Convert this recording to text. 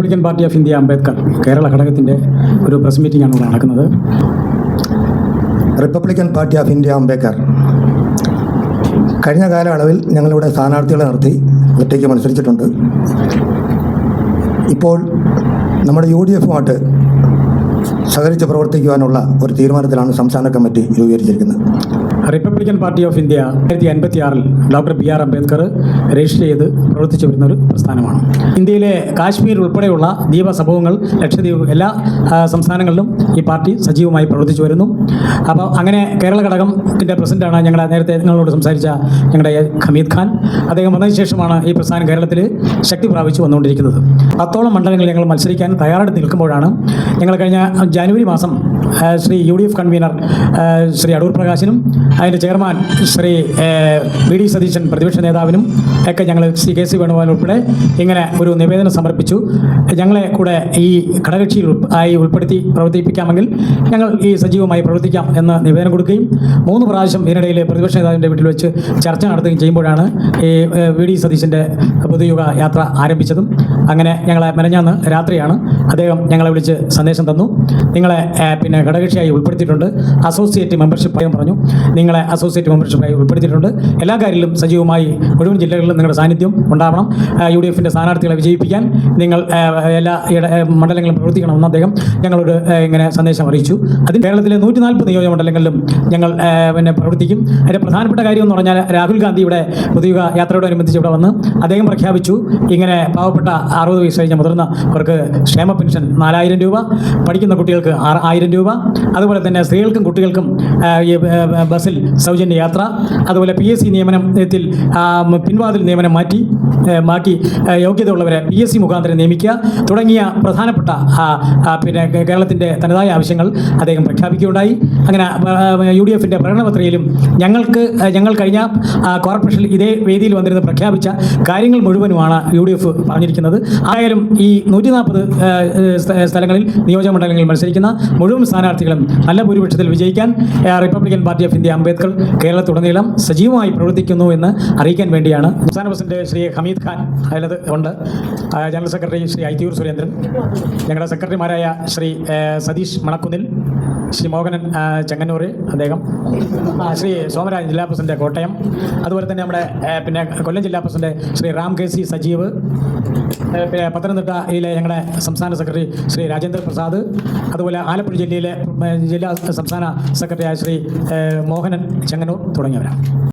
Republican Party of India Ambedkar Kerala ഘടകത്തിൻ്റെ ഒരു press മീറ്റിംഗാണ് ഇവിടെ നടക്കുന്നത്. Republican Party of India Ambedkar കഴിഞ്ഞ കാലയളവിൽ ഞങ്ങളിവിടെ സ്ഥാനാർത്ഥികളെ നിർത്തി ഒറ്റയ്ക്ക് മത്സരിച്ചിട്ടുണ്ട്. ഇപ്പോൾ നമ്മുടെ UDF സഹകരിച്ച് പ്രവർത്തിക്കുവാനുള്ള ഒരു തീരുമാനത്തിലാണ് സംസ്ഥാന കമ്മിറ്റി രൂപീകരിച്ചിരിക്കുന്നത്. Republican Party of India 1956 doctor BR Ambedkar register ചെയ്ത് പ്രവർത്തിച്ചു വരുന്ന ഒരു പ്രസ്ഥാനമാണ്. ഇന്ത്യയിലെ കാശ്മീർ ഉൾപ്പെടെയുള്ള ദ്വീപസമൂഹങ്ങൾ, ലക്ഷദ്വീപ് എല്ലാ സംസ്ഥാനങ്ങളിലും ഈ പാർട്ടി സജീവമായി പ്രവർത്തിച്ചു വരുന്നു. അപ്പോൾ അങ്ങനെ കേരള ഘടകത്തിൻ്റെ പ്രസിഡന്റാണ് നേരത്തെ നിങ്ങളോട് സംസാരിച്ച ഞങ്ങളുടെ ഹമീദ് ഖാൻ. അദ്ദേഹം വന്നതിന് ശേഷമാണ് ഈ പ്രസ്ഥാനം കേരളത്തിൽ ശക്തി പ്രാപിച്ചു വന്നുകൊണ്ടിരിക്കുന്നത്. 10ഓളം മണ്ഡലങ്ങളിൽ ഞങ്ങൾ മത്സരിക്കാൻ തയ്യാറെടുത്ത് നിൽക്കുമ്പോഴാണ് ഞങ്ങൾ കഴിഞ്ഞ ജനുവരി മാസം ശ്രീ UDF കൺവീനർ ശ്രീ അടൂർ പ്രകാശിനും അതിൻ്റെ ചെയർമാൻ ശ്രീ VD സതീശൻ പ്രതിപക്ഷ നേതാവിനും ഒക്കെ ഞങ്ങൾ KC വേണുഗോപാൽ ഉൾപ്പെടെ ഇങ്ങനെ ഒരു നിവേദനം സമർപ്പിച്ചു. ഞങ്ങളെ കൂടെ ഈ ഘടകകക്ഷിയിൽ ഉൾപ്പെടുത്തി പ്രവർത്തിപ്പിക്കാമെങ്കിൽ ഞങ്ങൾ ഈ സജീവമായി പ്രവർത്തിക്കാം എന്ന് നിവേദനം കൊടുക്കുകയും 3 പ്രാവശ്യം ഇതിനിടയിൽ പ്രതിപക്ഷ നേതാവിൻ്റെ വീട്ടിൽ വെച്ച് ചർച്ച നടത്തുകയും ചെയ്യുമ്പോഴാണ് ഈ VD സതീശൻ്റെ പൊതുയുഗ യാത്ര ആരംഭിച്ചതും. അങ്ങനെ ഞങ്ങളെ മെനഞ്ഞാന്ന് രാത്രിയാണ് അദ്ദേഹം ഞങ്ങളെ വിളിച്ച് സന്ദേശം തന്നു. നിങ്ങളെ ഘടകകക്ഷിയായി ഉൾപ്പെടുത്തിയിട്ടുണ്ട്, അസോസിയേറ്റ് മെമ്പർഷിപ്പ് പറഞ്ഞു, നിങ്ങളെ അസോസിയേറ്റ് മെമ്പർഷിപ്പായി ഉൾപ്പെടുത്തിയിട്ടുണ്ട്. എല്ലാ കാര്യത്തിലും സജീവമായി മുഴുവൻ ജില്ലകളിലും നിങ്ങളുടെ സാന്നിധ്യം ഉണ്ടാവണം. UDFൻ്റെ സ്ഥാനാർത്ഥികളെ വിജയിപ്പിക്കാൻ നിങ്ങൾ എല്ലാ മണ്ഡലങ്ങളിലും പ്രവർത്തിക്കണമെന്ന് അദ്ദേഹം ഞങ്ങളോട് ഇങ്ങനെ സന്ദേശം അറിയിച്ചു. അതിന് കേരളത്തിലെ 140 നിയോജക മണ്ഡലങ്ങളിലും ഞങ്ങൾ പ്രവർത്തിക്കും. അതിൻ്റെ പ്രധാനപ്പെട്ട കാര്യം എന്ന് പറഞ്ഞാൽ രാഹുൽ ഗാന്ധി ഇവിടെ പൊതുയുഗ യാത്രയോടനുബന്ധിച്ച് ഇവിടെ വന്ന് അദ്ദേഹം പ്രഖ്യാപിച്ചു ഇങ്ങനെ പാവപ്പെട്ട 60 വയസ്സ് കഴിഞ്ഞ മുതിർന്നവർക്ക് ക്ഷേമ പെൻഷൻ 4000 രൂപ, പഠിക്കുന്ന കുട്ടികൾക്ക് 6000 രൂപ, അതുപോലെ തന്നെ സ്ത്രീകൾക്കും കുട്ടികൾക്കും ബസ്സിൽ സൗജന്യ യാത്ര, അതുപോലെ PSC നിയമനത്തിൽ പിൻവാതിൽ നിയമനം മാറ്റി യോഗ്യതയുള്ളവരെ PSC മുഖാന്തരം നിയമിക്കുക തുടങ്ങിയ പ്രധാനപ്പെട്ട കേരളത്തിൻ്റെ തനതായ ആവശ്യങ്ങൾ അദ്ദേഹം പ്രഖ്യാപിക്കുകയുണ്ടായി. അങ്ങനെ UDFൻ്റെ പ്രകടനപത്രികയിലും ഞങ്ങൾ കഴിഞ്ഞ കോർപ്പറേഷനിൽ ഇതേ വേദിയിൽ വന്നിരുന്ന് പ്രഖ്യാപിച്ച കാര്യങ്ങൾ മുഴുവനുമാണ് UDF പറഞ്ഞിരിക്കുന്നത്. ആയാലും ഈ 140 സ്ഥലങ്ങളിൽ നിയോജകമണ്ഡലങ്ങളിൽ മത്സരിക്കുന്ന മുഴുവൻ സ്ഥാനാർത്ഥികളും നല്ല ഭൂരിപക്ഷത്തിൽ വിജയിക്കാൻ Republican Party of India Ambedkar കേരളത്തിലുടനീളം സജീവമായി പ്രവർത്തിക്കുന്നു എന്ന് അറിയിക്കാൻ വേണ്ടിയാണ്. സംസ്ഥാന പ്രസിഡന്റ് ശ്രീ ഹമീദ് ഖാൻ അതിനകത്ത് ഉണ്ട്, ജനറൽ സെക്രട്ടറി ശ്രീ ഐത്തിയൂർ സുരേന്ദ്രൻ, ഞങ്ങളുടെ സെക്രട്ടറിമാരായ ശ്രീ സതീഷ് മണക്കുന്നിൽ, ശ്രീ മോഹനൻ ചെങ്ങന്നൂർ, അദ്ദേഹം ശ്രീ സോമരാജൻ ജില്ലാ പ്രസിഡന്റ് കോട്ടയം, അതുപോലെ തന്നെ നമ്മുടെ കൊല്ലം ജില്ലാ പ്രസിഡന്റ് ശ്രീ റാം KC സജീവ്, പത്തനംതിട്ടയിലെ ഞങ്ങളുടെ സംസ്ഥാന സെക്രട്ടറി ശ്രീ രാജേന്ദ്ര പ്രസാദ്, അതുപോലെ ആലപ്പുഴ ജില്ലയിലെ ജില്ലാ സംസ്ഥാന സെക്രട്ടറിയായ ശ്രീ മോഹനൻ ചെങ്ങന്നൂർ തുടങ്ങിയവരാണ്.